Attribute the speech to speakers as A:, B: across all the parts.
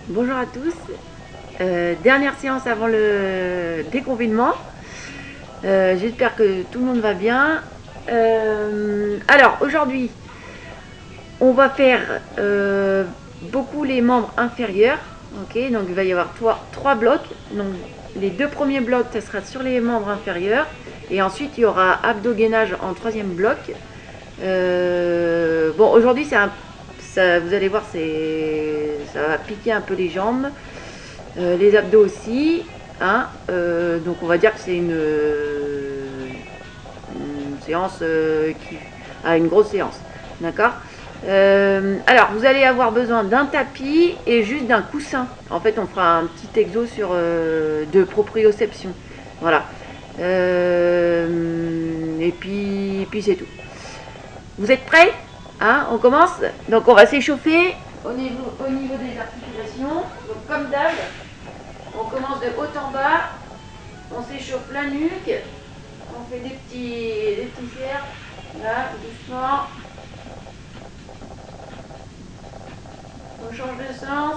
A: Bonjour à tous. Dernière séance avant le déconfinement. J'espère que tout le monde va bien. Alors aujourd'hui, on va faire beaucoup les membres inférieurs. Ok, donc il va y avoir trois blocs. Donc les deux premiers blocs, ça sera sur les membres inférieurs. Et ensuite, il y aura abdos-gainage en troisième bloc. Bon, aujourd'hui, vous allez voir, ça va piquer un peu les jambes. Les abdos aussi. Hein, donc on va dire que c'est une séance une grosse séance. D'accord. Alors vous allez avoir besoin d'un tapis et juste d'un coussin. En fait on fera un petit exo de proprioception. Voilà. Et puis c'est tout. Vous êtes prêts? Hein, on commence. Donc on va s'échauffer au niveau des articulations. Donc comme d'hab, on commence de haut en bas, on s'échauffe la nuque, on fait des petits cercles, là, doucement. On change de sens.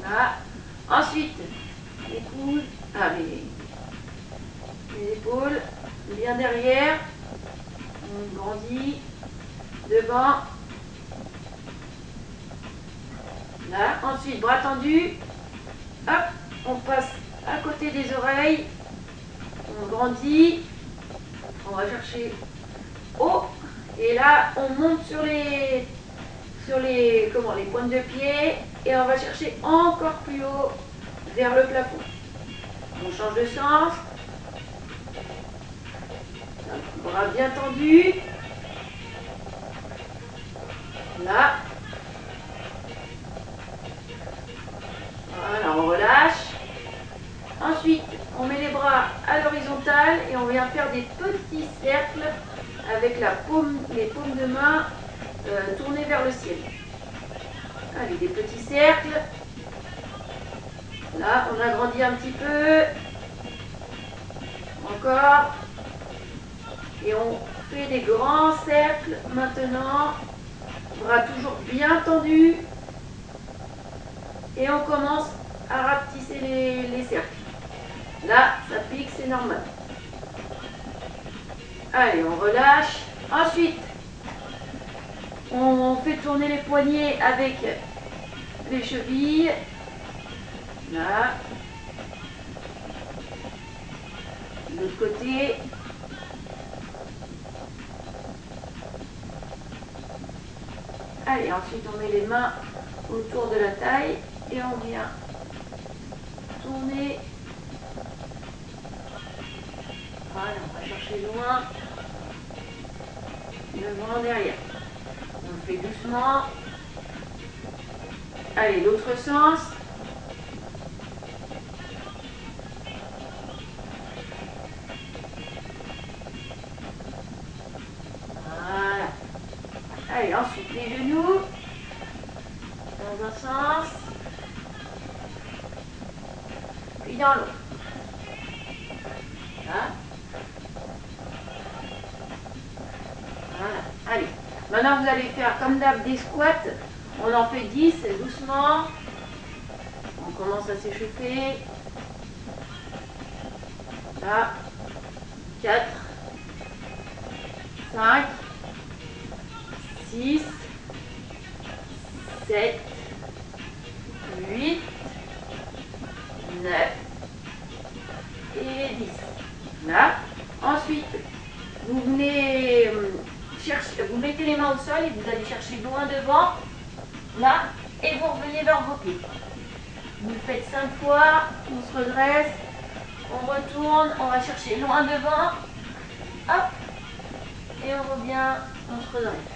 A: Là. Ensuite, les coudes, les épaules, bien derrière. On grandit. Devant. Là. Ensuite, bras tendus. Hop, on passe à côté des oreilles. On grandit. On va chercher haut. Et là, on monte sur les pointes de pied. Et on va chercher encore plus haut vers le plafond. On change de sens. Bras bien tendus. Là. Voilà, on relâche. Ensuite, on met les bras à l'horizontale et on vient faire des petits cercles avec les paumes de main tournées vers le ciel. Allez, des petits cercles. Là, on agrandit un petit peu. Encore. Et on fait des grands cercles maintenant. Bras toujours bien tendus. Et on commence à rapetisser les cercles. Là, ça pique, c'est normal. Allez, on relâche. Ensuite, on fait tourner les poignets avec les chevilles. Là. De l'autre côté. Allez, ensuite on met les mains autour de la taille et on vient tourner. Voilà, on va chercher loin, devant, derrière. On le fait doucement. Allez, l'autre sens. Voilà. Allez, ensuite les genoux. Dans un sens. Puis dans l'autre. Là. Voilà. Allez. Maintenant, vous allez faire comme d'hab des squats. On en fait 10 doucement. On commence à s'échauffer. Là. 4, 5, 6, 7, 8, 9 et 10. Là. Ensuite, vous venez vous mettez les mains au sol et vous allez chercher loin devant. Là. Et vous revenez vers vos pieds. Vous le faites 5 fois. On se redresse. On retourne. On va chercher loin devant. Hop. Et on revient. On se redresse.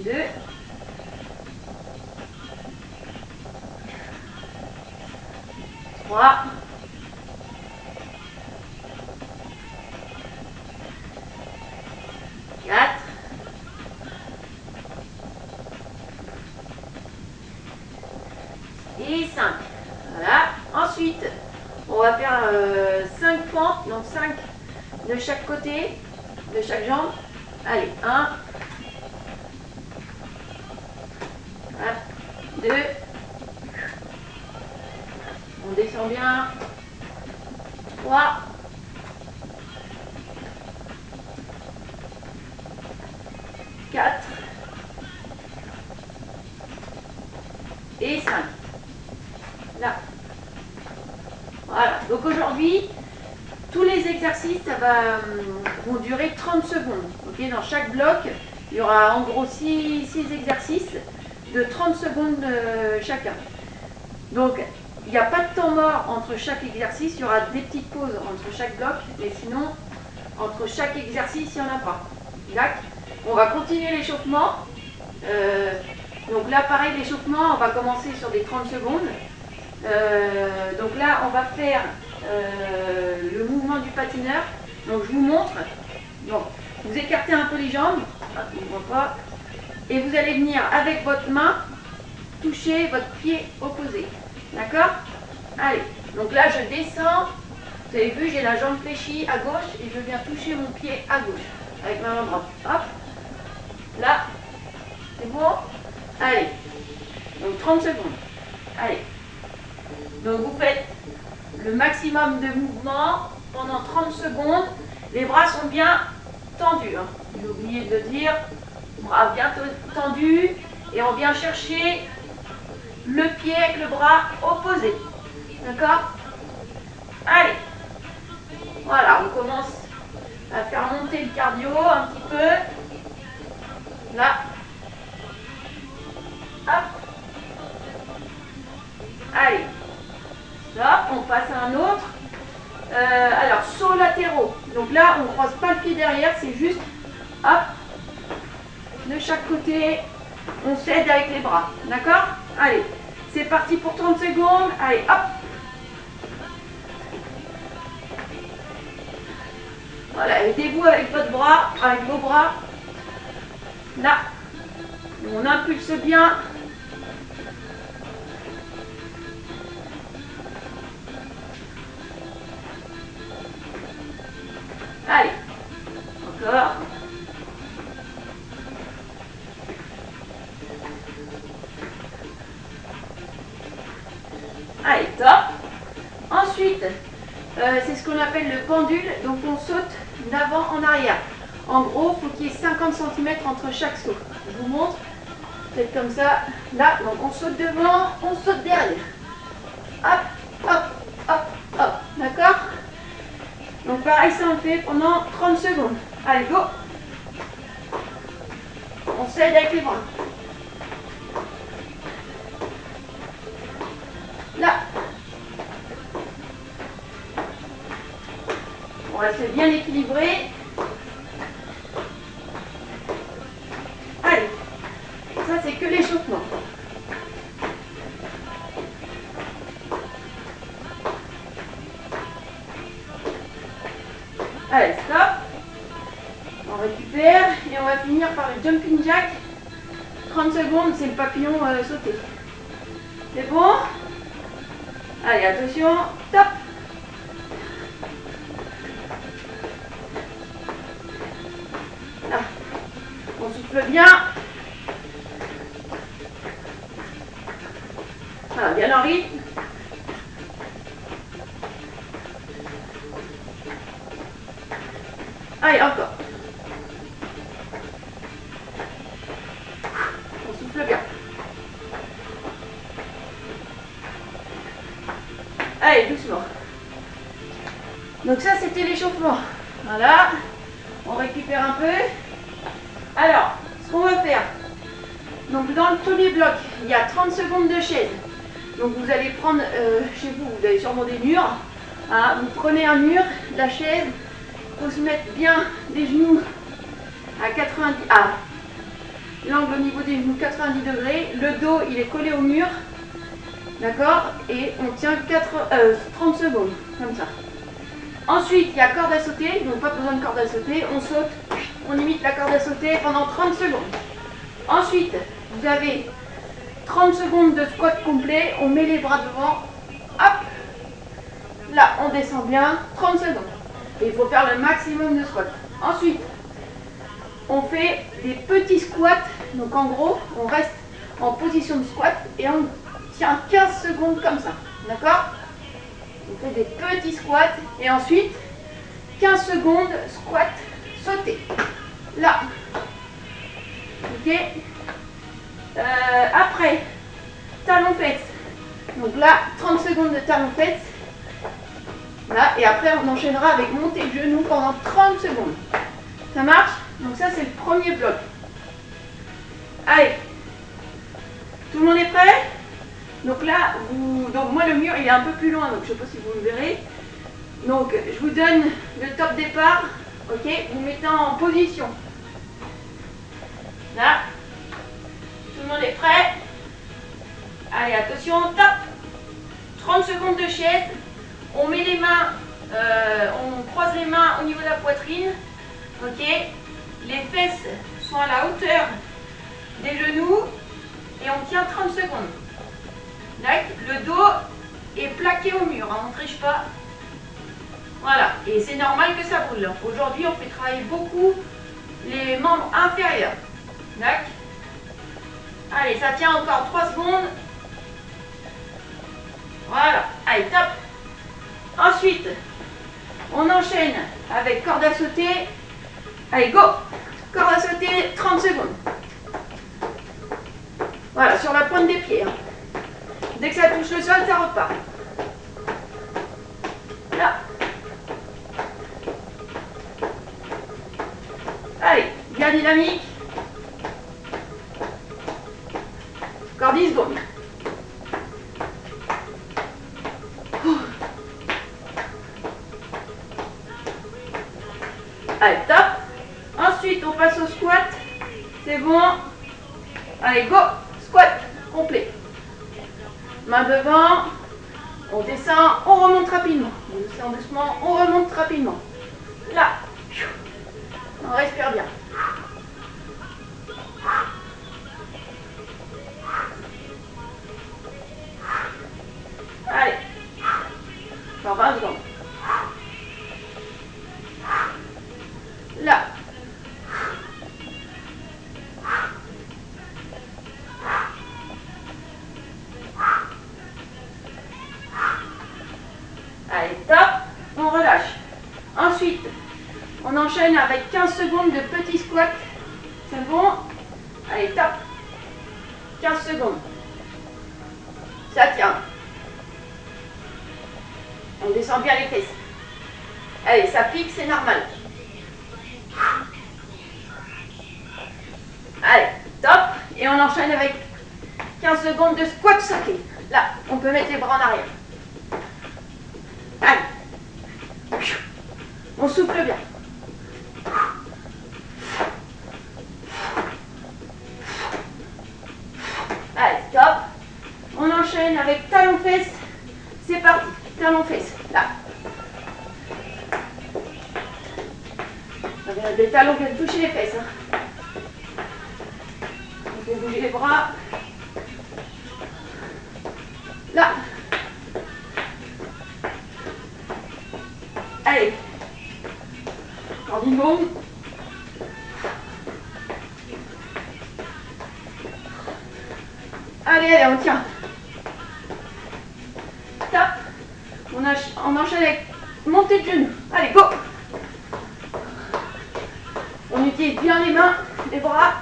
A: 2. 3. 4. Et 5. Voilà. Ensuite, on va faire 5 pentes, donc 5 de chaque côté, de chaque jambe. Allez, 1. 2. On descend bien. 3. 4. Et 5. Là. Voilà. Donc aujourd'hui, tous les exercices vont durer 30 secondes. Okay, dans chaque bloc, il y aura en gros 6 exercices de 30 secondes chacun. Donc, il n'y a pas de temps mort entre chaque exercice. Il y aura des petites pauses entre chaque bloc. Mais sinon, entre chaque exercice, il n'y en a pas. D'accord ? On va continuer l'échauffement. Donc là, pareil, l'échauffement, on va commencer sur des 30 secondes. Donc là, on va faire le mouvement du patineur. Donc je vous montre. Donc, vous écartez un peu les jambes. On ne voit pas. Et vous allez venir avec votre main toucher votre pied opposé. D'accord? Allez. Donc là, je descends. Vous avez vu, j'ai la jambe fléchie à gauche et je viens toucher mon pied à gauche avec ma main droite. Hop. Là. C'est bon? Allez. Donc 30 secondes. Allez. Donc vous faites le maximum de mouvements pendant 30 secondes. Les bras sont bien tendus. Hein. J'ai oublié de le dire. Bras bien tendus. Et on vient chercher le pied avec le bras opposé. D'accord? Allez. Voilà, on commence à faire monter le cardio un petit peu. Là. Hop. Allez. Là, on passe à un autre. Alors, sauts latéraux. Donc là, on ne croise pas le pied derrière, c'est juste, hop, de chaque côté, on s'aide avec les bras. D'accord? Allez, c'est parti pour 30 secondes. Allez, hop. Voilà, aidez-vous avec votre bras, avec vos bras. Là, on impulse bien. Allez, encore. Allez, top. Ensuite, c'est ce qu'on appelle le pendule. Donc on saute d'avant en arrière. En gros, il faut qu'il y ait 50 cm entre chaque saut. Je vous montre. Faites comme ça. Là, donc on saute devant, on saute derrière. Hop, hop, hop, hop. D'accord? Donc pareil, ça on fait pendant 30 secondes. Allez, go. On s'aide avec les bras. Là. On va se bien équilibrer. Allez. Ça, c'est que l'échauffement. Allez, stop. On récupère et on va finir par le jumping jack. 30 secondes, c'est le papillon sauté. C'est bon? Allez, attention, top. Là. On souffle bien. Voilà, bien en rythme. Allez, encore. On souffle bien. Allez, doucement. Donc ça, c'était l'échauffement. Voilà. On récupère un peu. Alors, ce qu'on va faire. Donc dans tous les blocs, il y a 30 secondes de chaise. Donc vous allez prendre, chez vous, vous avez sûrement des murs. Hein, vous prenez un mur, la chaise. Il faut se mettre bien les genoux à 90, l'angle au niveau des genoux 90 degrés. Le dos, il est collé au mur. D'accord? Et on tient 30 secondes, comme ça. Ensuite, il y a corde à sauter. Donc pas besoin de corde à sauter. On saute, on imite la corde à sauter pendant 30 secondes. Ensuite, vous avez 30 secondes de squat complet. On met les bras devant. Hop! Là, on descend bien. 30 secondes. Et il faut faire le maximum de squat. Ensuite, on fait des petits squats. Donc en gros, on reste en position de squat et on tient 15 secondes comme ça. D'accord? On fait des petits squats et ensuite 15 secondes squat sauté. Là. Ok. Après, talon flex. Donc là, 30 secondes de talon flex. Là, et après on enchaînera avec montée de genou pendant 30 secondes. Ça marche? Donc ça c'est le premier bloc. Allez, tout le monde est prêt? Donc là, donc moi le mur il est un peu plus loin, donc je ne sais pas si vous le verrez. Donc je vous donne le top départ, ok? Vous mettez en position. Là, tout le monde est prêt? Allez, attention, top! 30 secondes de chaise. On met les mains, on croise les mains au niveau de la poitrine. Ok? Les fesses sont à la hauteur des genoux et on tient 30 secondes. Le dos est plaqué au mur, hein, on ne triche pas. Voilà, et c'est normal que ça brûle. Aujourd'hui, on fait travailler beaucoup les membres inférieurs. D'accord? Allez, ça tient encore 3 secondes. Voilà, allez, top. Ensuite, on enchaîne avec corde à sauter. Allez, go! Corde à sauter, 30 secondes. Voilà, sur la pointe des pieds. Hein. Dès que ça touche le sol, ça repart. Là. Allez, bien dynamique. Encore 10 secondes. Allez, top. Ensuite, on passe au squat. C'est bon. Allez, go. Squat complet. Main devant. On descend. On remonte rapidement. On descend doucement. On remonte rapidement. Là. On respire bien. Allez. Encore 20 secondes. Là. Allez, top. On relâche. Ensuite, on enchaîne avec 15 secondes de petits squats. C'est bon? Allez, top. 15 secondes. Ça tient. On descend bien les fesses. Allez, ça pique, c'est normal. Allez, top. Et on enchaîne avec 15 secondes de squat sauté. Là, on peut mettre les bras en arrière. Allez. On souffle bien. Allez, stop. On enchaîne avec talon-fesse. C'est parti. Talon-fesse. Là. Des talons viennent toucher les fesses. Hein. On fait bouger les bras. Là. Allez. Encore 10 secondes. Allez, allez, on tient. Top. On enchaîne avec montée de genoux. Allez, go. On utilise bien les mains, les bras.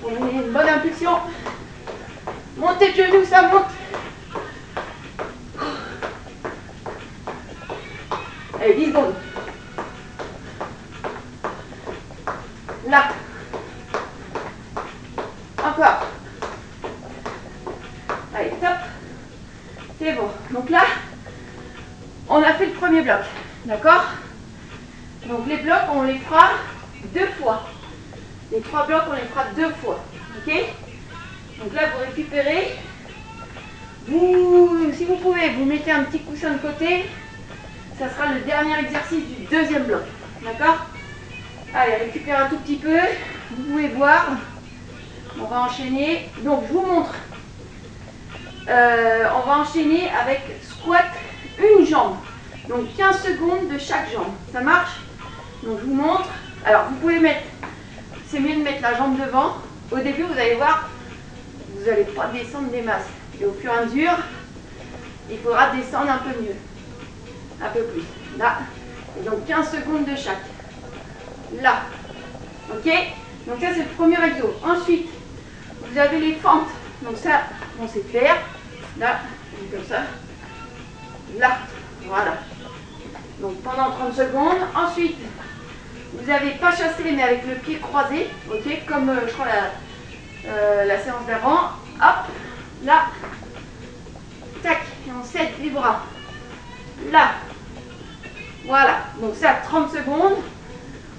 A: On met une bonne impulsion. Montée de genoux, ça monte. Allez, 10 secondes. Là. Encore. Allez, top. C'est bon. Donc là, on a fait le premier bloc. D'accord? Donc les blocs, on les fera 2 fois. Les 3 blocs, on les fera 2 fois. Ok? Donc là, vous récupérez. Si vous pouvez, vous mettez un petit coussin de côté. Ça sera le dernier exercice du deuxième bloc. D'accord? Allez, récupérez un tout petit peu. Vous pouvez voir. On va enchaîner. Donc, je vous montre. On va enchaîner avec squat une jambe. Donc, 15 secondes de chaque jambe. Ça marche? Donc, je vous montre. Alors, vous pouvez mettre c'est mieux de mettre la jambe devant. Au début, vous allez voir, vous n'allez pas descendre des masses. Et au fur et à mesure, il faudra descendre un peu mieux. Un peu plus. Là. Et donc 15 secondes de chaque. Là. Ok? Donc ça, c'est le premier exo. Ensuite, vous avez les fentes. Donc ça, on sait faire. Là, comme ça. Là. Voilà. Donc pendant 30 secondes. Ensuite, vous avez pas chassé, mais avec le pied croisé. Ok? Comme je crois la séance d'avant. Hop. Là. Tac. Et on cède les bras. Là. Voilà. Donc ça, 30 secondes.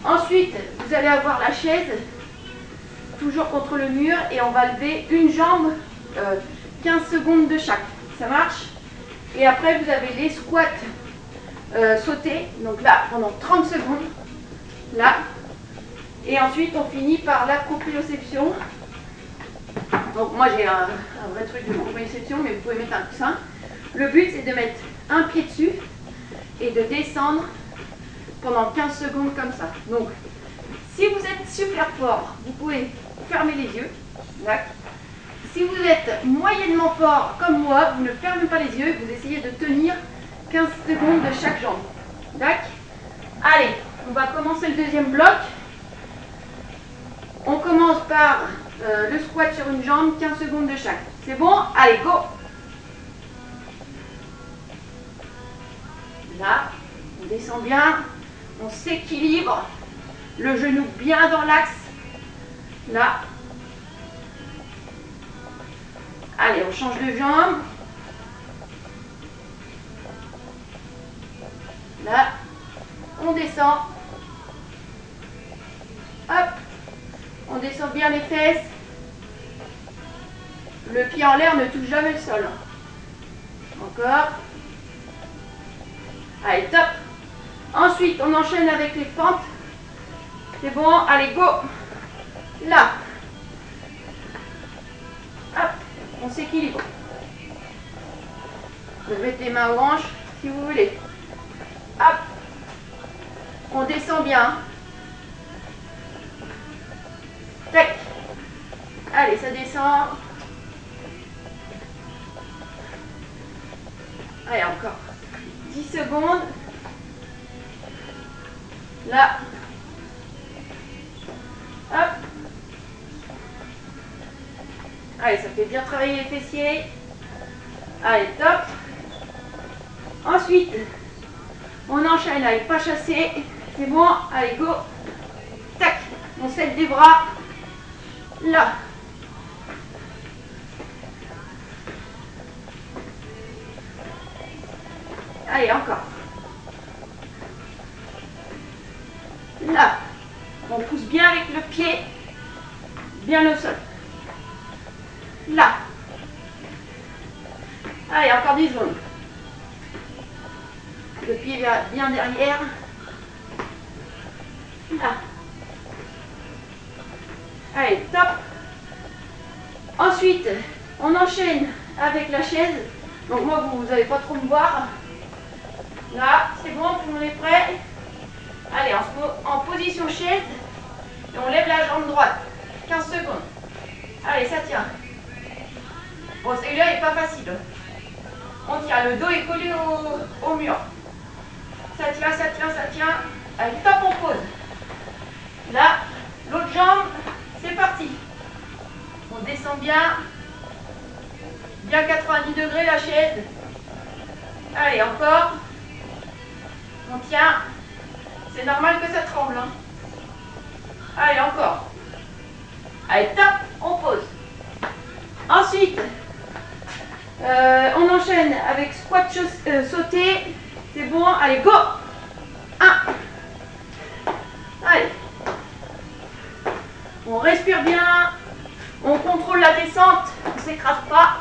A: Ensuite, vous allez avoir la chaise toujours contre le mur et on va lever une jambe 15 secondes de chaque. Ça marche? Et après, vous avez les squats sautés. Donc là, pendant 30 secondes. Là. Et ensuite, on finit par la proprioception. Donc moi, j'ai un vrai truc de proprioception, mais vous pouvez mettre un coussin. Le but, c'est de mettre un pied dessus et de descendre pendant 15 secondes comme ça. Donc, si vous êtes super fort, vous pouvez fermer les yeux. Là. Si vous êtes moyennement fort comme moi, vous ne fermez pas les yeux, vous essayez de tenir 15 secondes de chaque jambe. D'accord? Allez, on va commencer le deuxième bloc. On commence par le squat sur une jambe, 15 secondes de chaque. C'est bon? Allez, go! Là, on descend bien, on s'équilibre, le genou bien dans l'axe. Là. Allez, on change de jambe. Là, on descend. Hop, on descend bien les fesses. Le pied en l'air ne touche jamais le sol. Encore. Allez, top. Ensuite, on enchaîne avec les fentes. C'est bon, allez, go. Là. Hop, on s'équilibre. Vous mettez les mains aux hanches si vous voulez. Hop. On descend bien. Tac. Allez, ça descend. Allez, encore. 10 secondes. Là. Hop. Allez, ça fait bien travailler les fessiers. Allez, top. Ensuite, on enchaîne avec pas chassé. C'est bon. Allez, go. Tac. On cède des bras. Là. Allez, encore. Là. On pousse bien avec le pied. Bien au sol. Là. Allez, encore 10 secondes. Le pied bien derrière. Là. Allez, top. Ensuite, on enchaîne avec la chaise. Donc moi, vous n'allez pas trop me voir. Là, c'est bon, tout le monde est prêt. Allez, en position chaise. Et on lève la jambe droite. 15 secondes. Allez, ça tient. Bon, celui-là n'est pas facile. On tient, le dos est collé au mur. Ça tient, ça tient, ça tient. Allez, top, on pose. Là, l'autre jambe, c'est parti. On descend bien. Bien 90 degrés la chaise. Allez, encore. On tient. C'est normal que ça tremble. Hein. Allez, encore. Allez, top, on pose. Ensuite, on enchaîne avec squat sauté. C'est bon, allez, go. 1. Allez. On respire bien. On contrôle la descente. On ne s'écrase pas.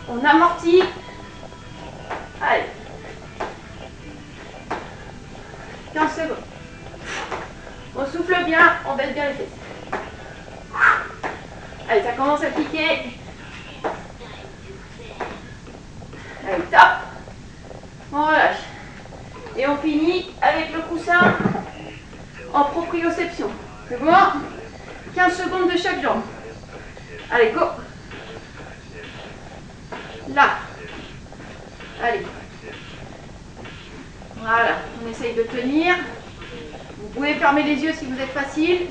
A: On amortit. Allez. 15 secondes. On souffle bien, on baisse bien les fesses. Allez, ça commence à piquer. Allez, top. On relâche. Et on finit avec le coussin en proprioception. C'est bon? 15 secondes de chaque jambe. Allez, go. Là. Allez. Voilà, on essaye de tenir. Vous pouvez fermer les yeux si vous êtes facile.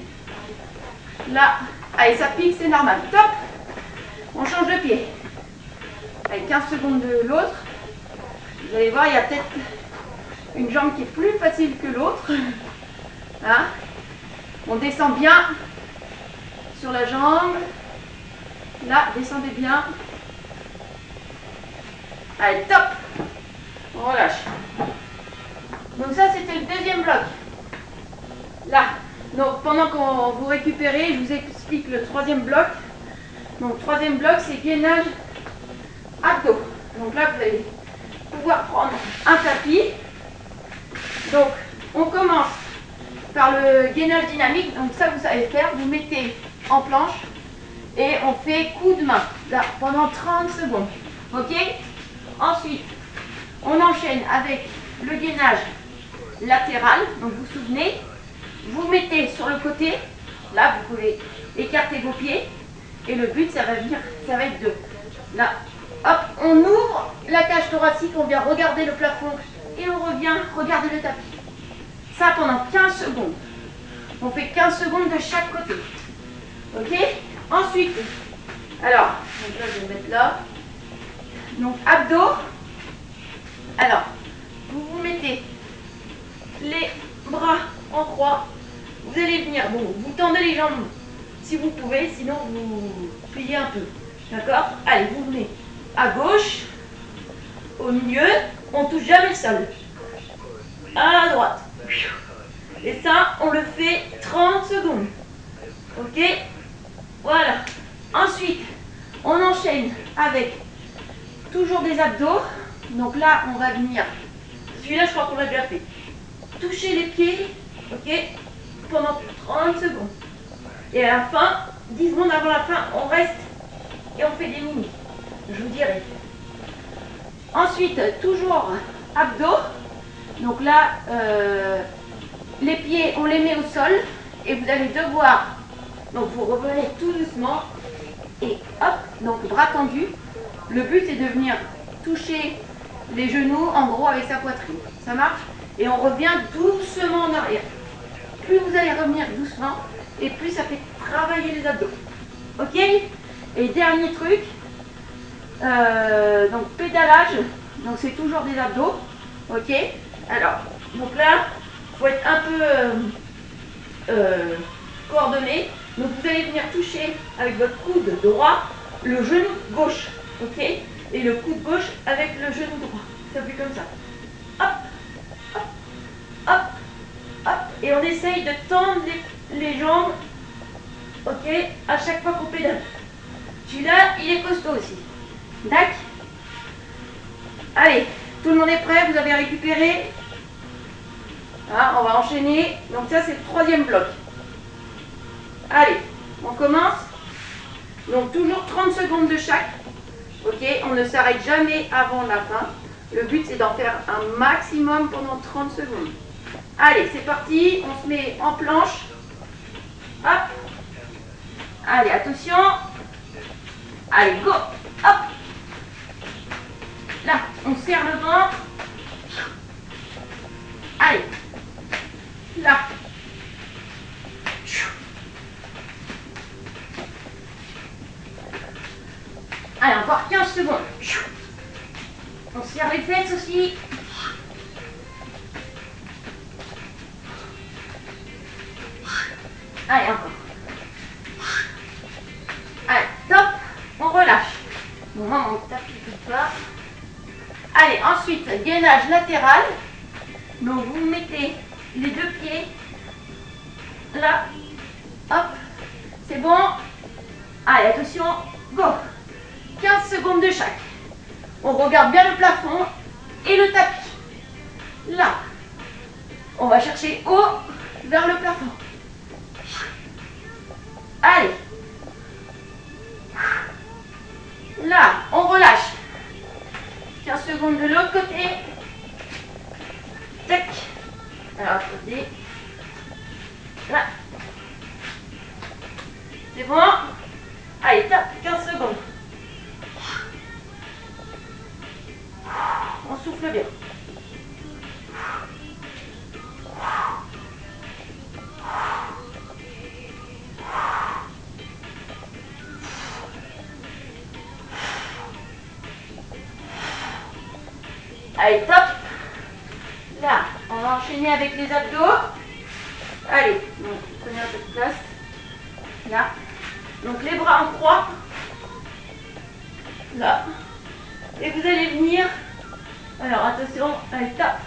A: Là. Allez, ça pique, c'est normal. Top. On change de pied. Allez, 15 secondes de l'autre. Vous allez voir, il y a peut-être une jambe qui est plus facile que l'autre. Hein? On descend bien sur la jambe. Là, descendez bien. Allez, top. On relâche. Donc ça, c'était le deuxième bloc. Là. Donc pendant qu'on vous récupérez, je vous explique le troisième bloc. Donc troisième bloc, c'est gainage abdos. Donc là, vous allez pouvoir prendre un tapis. Donc on commence par le gainage dynamique. Donc ça, vous savez faire. Vous mettez en planche et on fait coup de main. Là, pendant 30 secondes. Ok? Ensuite, on enchaîne avec le gainage latéral. Donc vous vous souvenez, vous mettez sur le côté. Là, vous pouvez écarter vos pieds. Et le but, ça va être de... Là, hop, on ouvre la cage thoracique, on vient regarder le plafond. Et on revient regarder le tapis. Ça pendant 15 secondes. On fait 15 secondes de chaque côté. Ok? Ensuite, alors, donc là, je vais mettre là. Donc, abdos. Alors, vous vous mettez les bras en croix. Vous allez venir, bon, vous tendez les jambes si vous pouvez, sinon vous pliez un peu. D'accord? Allez, vous venez à gauche, au milieu, on touche jamais le sol. À droite. Et ça, on le fait 30 secondes. Ok? Voilà. Ensuite, on enchaîne avec toujours des abdos. Donc là, on va venir. Celui-là, je crois qu'on l'a déjà fait. Toucher les pieds, ok, pendant 30 secondes. Et à la fin, 10 secondes avant la fin, on reste et on fait des mini. Je vous dirai. Ensuite, toujours abdos. Donc là, les pieds, on les met au sol et vous allez devoir, donc vous revenez tout doucement et hop, donc bras tendus. Le but c'est de venir toucher les genoux en gros avec sa poitrine. Ça marche? Et on revient doucement en arrière. Plus vous allez revenir doucement et plus ça fait travailler les abdos. Ok? Et dernier truc, donc pédalage, donc c'est toujours des abdos. Ok? Alors, donc là, il faut être un peu coordonné. Donc vous allez venir toucher avec votre coude droit le genou gauche. Ok? Et le coude gauche avec le genou droit. Ça fait comme ça. Hop, hop, hop, hop. Et on essaye de tendre les jambes. Ok? À chaque fois qu'on pédale. Celui-là, il est costaud aussi. Tac. Allez, tout le monde est prêt? Vous avez récupéré? Ah, on va enchaîner. Donc ça, c'est le troisième bloc. Allez, on commence. Donc toujours 30 secondes de chaque. Ok, on ne s'arrête jamais avant la fin. Le but, c'est d'en faire un maximum pendant 30 secondes. Allez, c'est parti. On se met en planche. Hop. Allez, attention. Allez, go. Hop. Là, on serre le ventre. Allez. Là. Allez, encore 15 secondes. On serre les fesses aussi. Allez, encore. Allez, top. On relâche. Bon, moi, mon tapis ne pas. Allez, ensuite, gainage latéral. Donc, vous mettez les deux pieds là. Hop. C'est bon. Allez, attention. Go. 15 secondes de chaque. On regarde bien le plafond et le tapis. Là. On va chercher haut vers le plafond. Allez. Là, on relâche. 15 secondes de l'autre côté. Tac. Alors, attendez. Là. C'est bon? Allez, tape, 15 secondes. On souffle bien. Allez, top. Là, on va enchaîner avec les abdos. Allez, donc, prenez un peu de place. Là. Donc, les bras en croix. Là. Et vous allez venir. Alors, attention. Allez, top.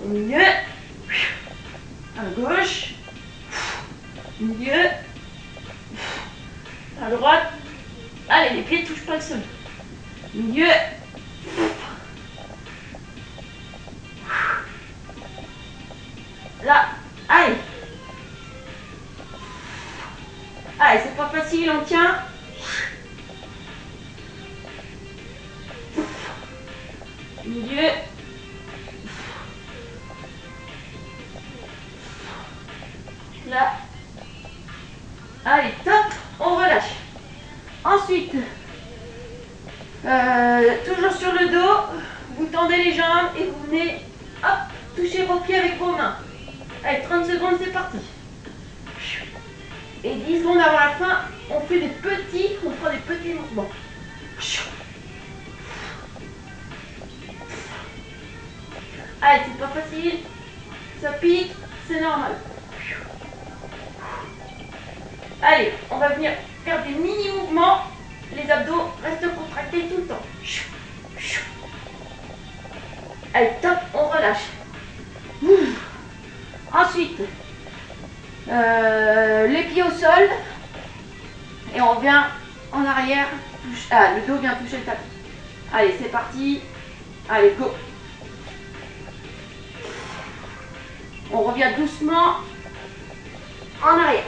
A: Au milieu. À gauche. Milieu. À droite. Allez, les pieds ne touchent pas le sol. Milieu. Là, allez. Allez, c'est pas facile, on tient. Milieu. Là. Allez, top, on relâche. Ensuite, toujours sur le dos, vous tendez les jambes et vous venez, hop, toucher vos pieds avec vos mains. Allez, 30 secondes, c'est parti. Et 10 secondes avant la fin, on fait on prend des petits mouvements. Allez, c'est pas facile, ça pique, c'est normal. Allez, on va venir faire des mini-mouvements. Les abdos restent contractés tout le temps. Allez, top, on relâche. Ensuite, les pieds au sol. Et on vient en arrière. Le dos vient toucher le tapis. Allez, c'est parti. Allez, go. On revient doucement en arrière.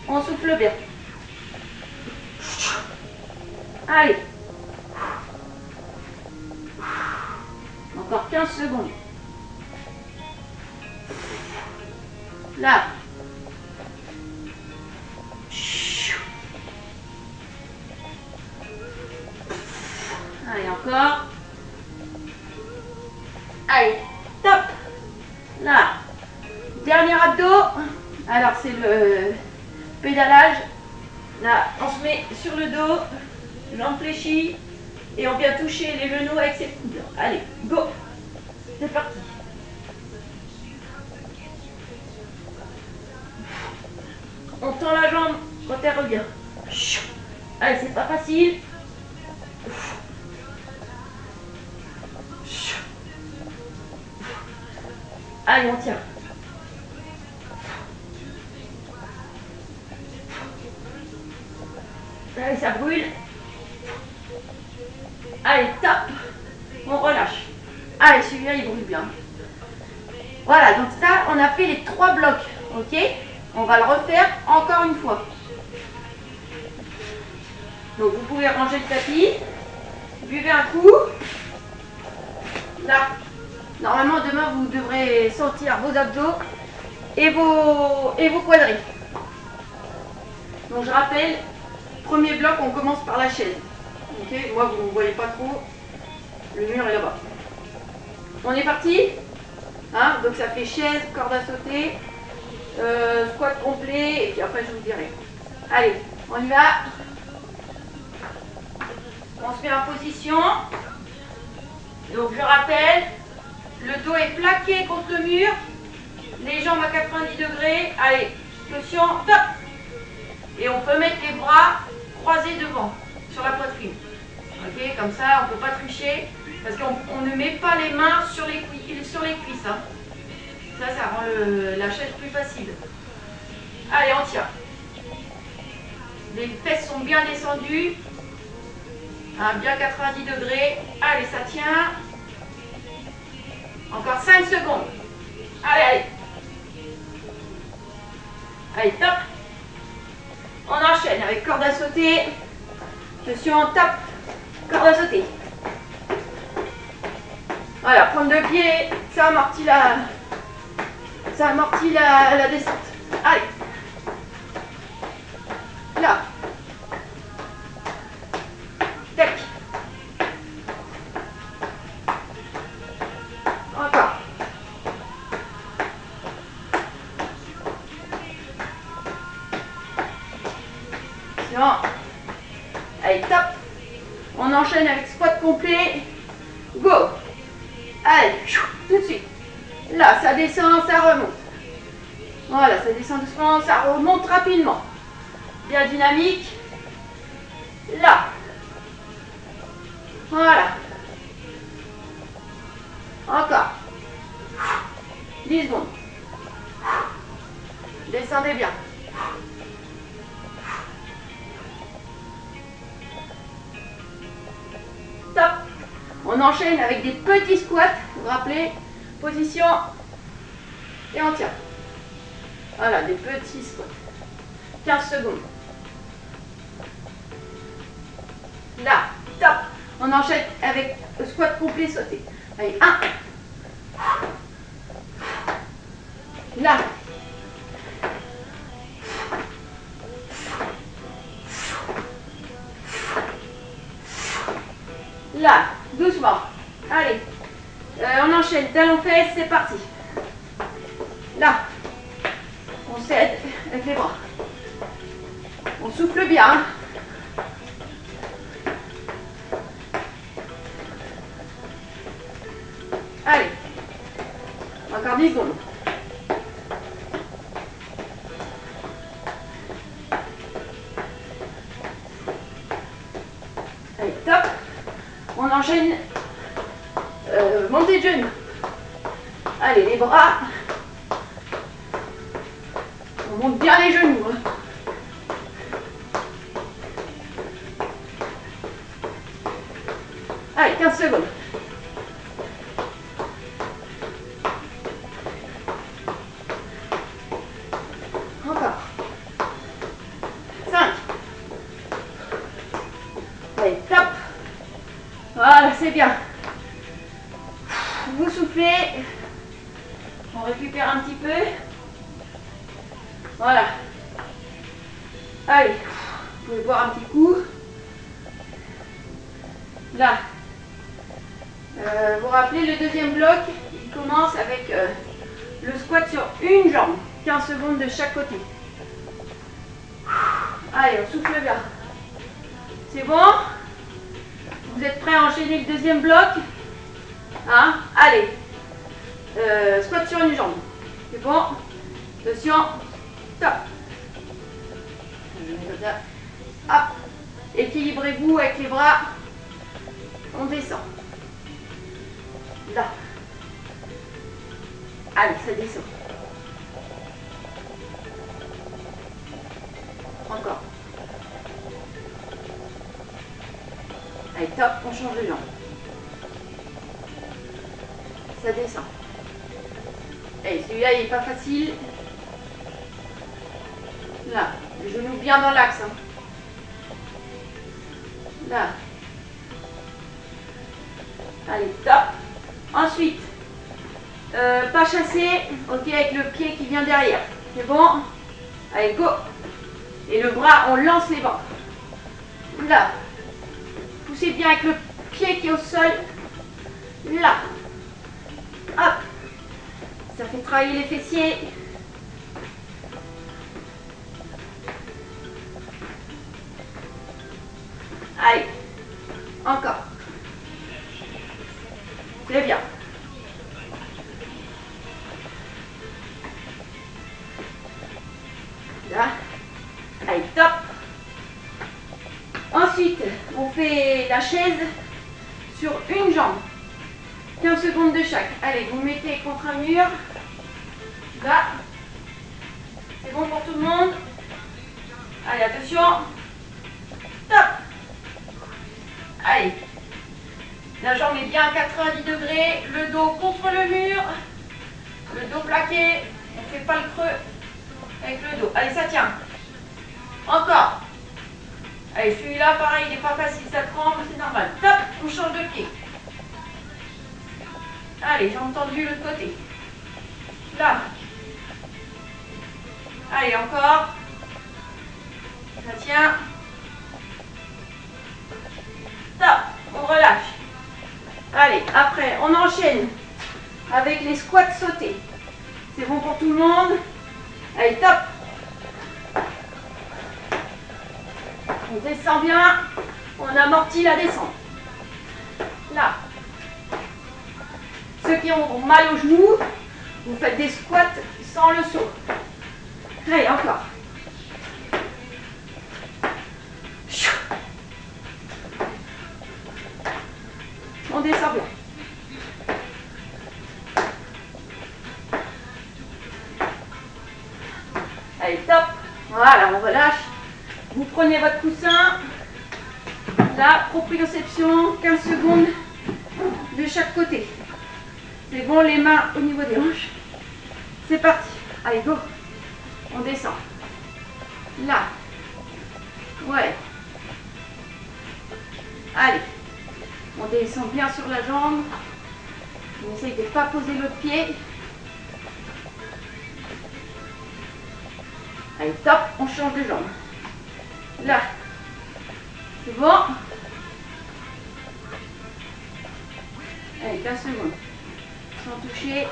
A: On souffle bien. Allez. Encore 15 secondes. Là. Allez, encore. Allez, top. Là. Dernier abdo. Alors, c'est le pédalage. Là, on se met sur le dos, jambes fléchies, et on vient toucher les genoux avec ses coudes. Allez, go. C'est parti. On tend la jambe quand elle revient. Allez, c'est pas facile. Allez, on tient. Allez, ça brûle. Allez, top. On relâche. Allez, celui-là, il brûle bien. Voilà, donc ça, on a fait les 3 blocs. Ok? On va le refaire encore une fois. Donc, vous pouvez ranger le tapis. Buvez un coup. Là. Normalement, demain, vous devrez sentir vos abdos et vos quadris. Donc, je rappelle, premier bloc, on commence par la chaise. Ok, moi, vous ne voyez pas trop. Le mur est là-bas. On est parti, hein? Donc, ça fait chaise, corde à sauter, squat complet, et puis après, je vous dirai. Allez, on y va. On se met en position. Donc, je rappelle, le dos est plaqué contre le mur, les jambes à 90 degrés. Allez, position, top. Et on peut mettre les bras croisés devant, sur la poitrine. Ok, comme ça, on ne peut pas tricher, parce qu'on ne met pas les mains sur les cuisses. Hein. Ça rend la chaise plus facile. Allez, on tient. Les fesses sont bien descendues. Hein, bien 90 degrés. Allez, ça tient. Encore 5 secondes. Allez, allez. Allez, top. On enchaîne avec corde à sauter. Attention, top. Corde à sauter. Voilà, prendre deux pieds, ça amortit la descente. Allez. Attention. Allez, top. On enchaîne avec squat complet. Go. Allez, tout de suite. Là, ça descend, ça remonte. Voilà, ça descend doucement, ça remonte rapidement. Bien dynamique. Là. Voilà. Encore. 10 secondes. Descendez bien. Top. On enchaîne avec des petits squats. Vous vous rappelez, position et on tient. Voilà, des petits squats. 15 secondes. Là, top. On enchaîne avec le squat complet sauté. Allez, 1. Là. Là, doucement. Allez. On enchaîne. Talon-fesse, c'est parti. Là. On s'aide avec les bras. On souffle bien. Allez. Encore 10 secondes. Allez, top. On enchaîne. Montée de genoux. Allez, les bras. On monte bien les genoux. Allez, 15 secondes. Encore. 5. Allez, top. Voilà, c'est bien. Vous soufflez. On récupère un petit peu. Voilà. Allez, vous pouvez boire un petit coup. Là. Vous vous rappelez, le deuxième bloc, il commence avec le squat sur une jambe. 15 secondes de chaque côté. Allez, on souffle bien. C'est bon? Vous êtes prêts à enchaîner le deuxième bloc? Hein? Allez. Squat sur une jambe. C'est bon? Attention. Top. Comme ça. Hop. Équilibrez-vous avec les bras. On descend. Là. Allez, ça descend. Encore. Allez, top, on change de jambe. Ça descend. Et celui-là, il n'est pas facile. Là, le genou bien dans l'axe. Hein. Là. Allez, top. Ensuite, pas chassé, ok, avec le pied qui vient derrière. C'est bon? Allez, go. Et le bras, on lance les bras. Là. Poussez bien avec le pied qui est au sol. Là. Hop. Ça fait travailler les fessiers. Allez. Encore. Très bien. Là. Allez, top. Ensuite, on fait la chaise sur une jambe. 15 secondes de chaque. Allez, vous mettez contre un mur. Là. C'est bon pour tout le monde? Allez, attention. Top. Allez. La jambe est bien à 90 degrés. Le dos contre le mur. Le dos plaqué. On ne fait pas le creux avec le dos. Allez, ça tient. Encore. Allez, celui-là, pareil, il n'est pas facile. Ça tremble, c'est normal. Top. On change de pied. Allez, j'ai entendu l'autre côté. Là. Allez, encore. Ça tient. Top. On relâche. Allez, après, on enchaîne avec les squats sautés. C'est bon pour tout le monde? Allez, top. On descend bien, on amortit la descente. Là. Ceux qui ont mal aux genoux, vous faites des squats sans le saut. Allez, encore. On descend bien. Allez, top. Voilà, on relâche. Vous prenez votre coussin. Là, proprioception, 15 secondes de chaque côté. C'est bon, les mains au niveau des hanches. C'est parti. Allez, go. On descend. Là. Ouais. Allez. On descend bien sur la jambe. On essaye de ne pas poser l'autre pied. Allez, top. On change de jambe. Là. C'est bon. Allez, 15 secondes. Sans toucher.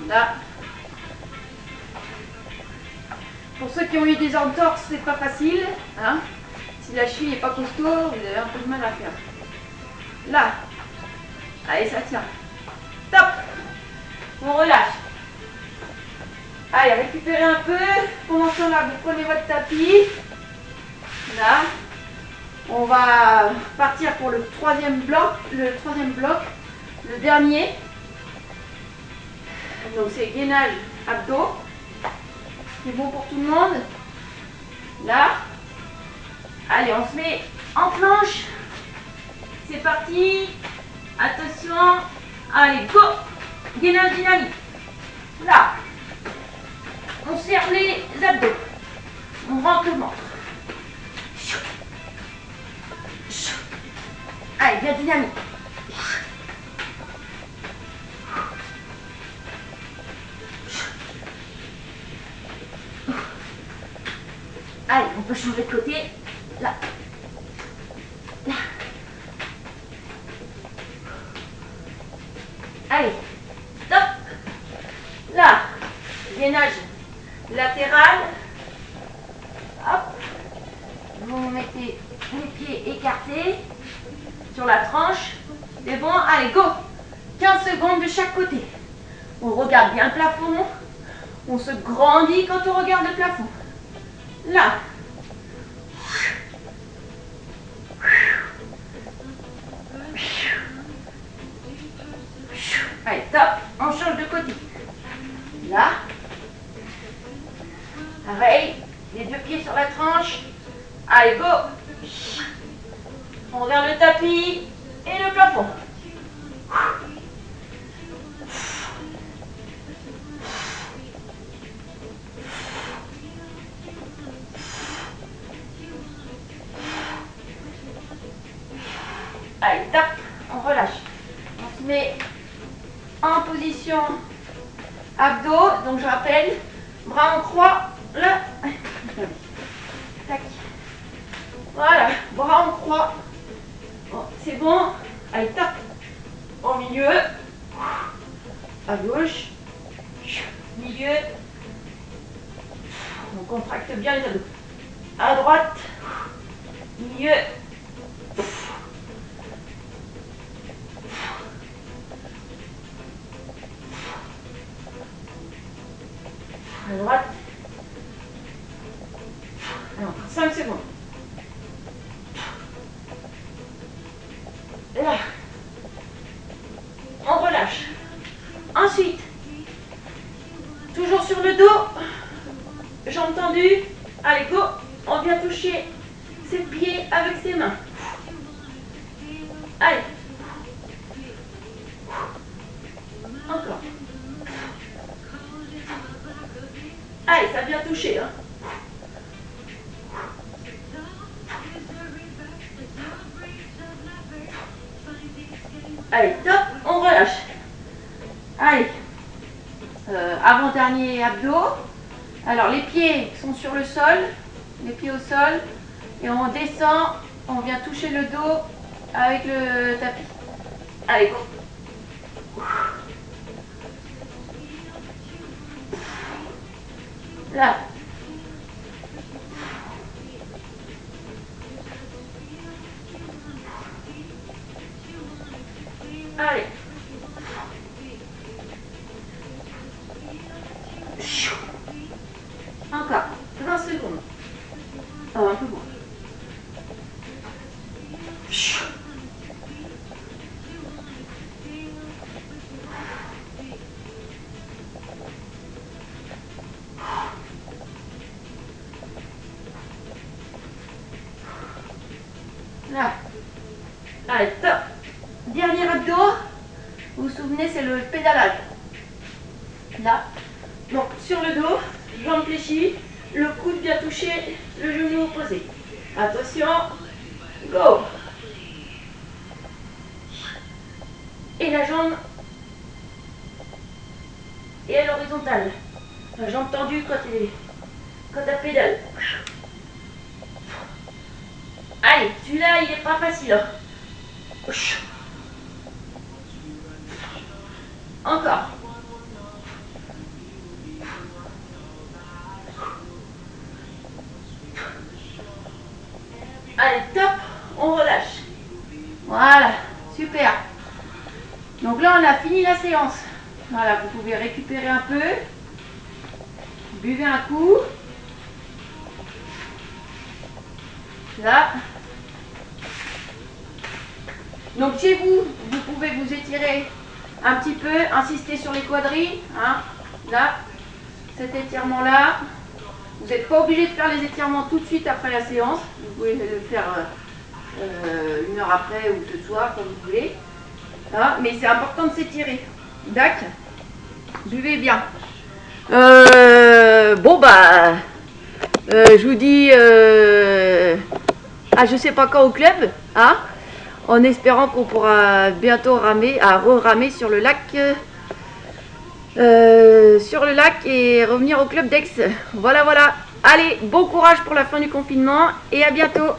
A: Là. Pour ceux qui ont eu des entorses, c'est pas facile. Hein. Si la cheville n'est pas costaud, vous avez un peu de mal à faire. Là. Allez, ça tient. Top. On relâche. Allez, récupérez un peu. Commençons là, vous prenez votre tapis. Là. On va partir pour le troisième bloc. Le dernier. Donc c'est gainage abdos. C'est bon pour tout le monde. Là. Allez, on se met en planche. C'est parti. Attention. Allez, go. Gainage dynamique. Là. On serre les abdos. On rentre le ventre. Allez, bien dynamique. Allez, on peut changer de côté. Là. Là. Allez. Stop. Là. Gainage latéral. Hop. Vous mettez les pieds écartés sur la tranche. C'est bon. Allez, go. 15 secondes de chaque côté. On regarde bien le plafond. On se grandit quand on regarde le plafond. Là. Allez, top. On change de côté. Là. Pareil. Les deux pieds sur la tranche. Allez, go. On regarde le tapis et le plafond. Allez, top, on relâche. On se met en position abdos. Donc je rappelle, bras en croix, là. Tac. Voilà, bras en croix. Bon, c'est bon. Allez, top. Au milieu. À gauche. Milieu. On contracte bien les abdos. À droite. Milieu. À droite. Alors, 5 secondes. Là. On relâche. Ensuite, toujours sur le dos. Jambes tendues. Allez, go. On vient toucher ses pieds avec ses mains. Allez. Encore. Allez, ça vient toucher. Hein. Allez, top, on relâche. Allez. Avant-dernier abdos. Alors, les pieds sont sur le sol. Les pieds au sol. Et on descend. On vient toucher le dos avec le tapis. Allez, go. Là. Encore. 20 secondes. Oh, un peu moins. Là. Allez, top. Dernier abdo. Vous vous souvenez, c'est le pédalage. Là. Donc, sur le dos, jambes fléchies, le coude bien touché, le genou opposé. Attention. Go. Et la jambe est à l'horizontale. La jambe tendue quand elle pédale. Allez, celui-là, il n'est pas facile. Hein. Encore. Allez, top, on relâche. Voilà, super. Donc là, on a fini la séance. Voilà, vous pouvez récupérer un peu. Buvez un coup. Là. Donc chez vous, vous pouvez vous étirer un petit peu, insister sur les quadrilles. Hein. Là, cet étirement-là. Vous n'êtes pas obligé de faire les étirements tout de suite après la séance. Vous pouvez le faire 1 heure après ou ce soir, comme vous voulez. Hein, mais c'est important de s'étirer. D'accord. Buvez bien. Bon bah, je vous dis, je sais pas quand au club, hein, en espérant qu'on pourra bientôt ramer, re-ramer sur le lac. Et revenir au club d'Aix. Voilà, voilà. Allez, bon courage pour la fin du confinement et à bientôt.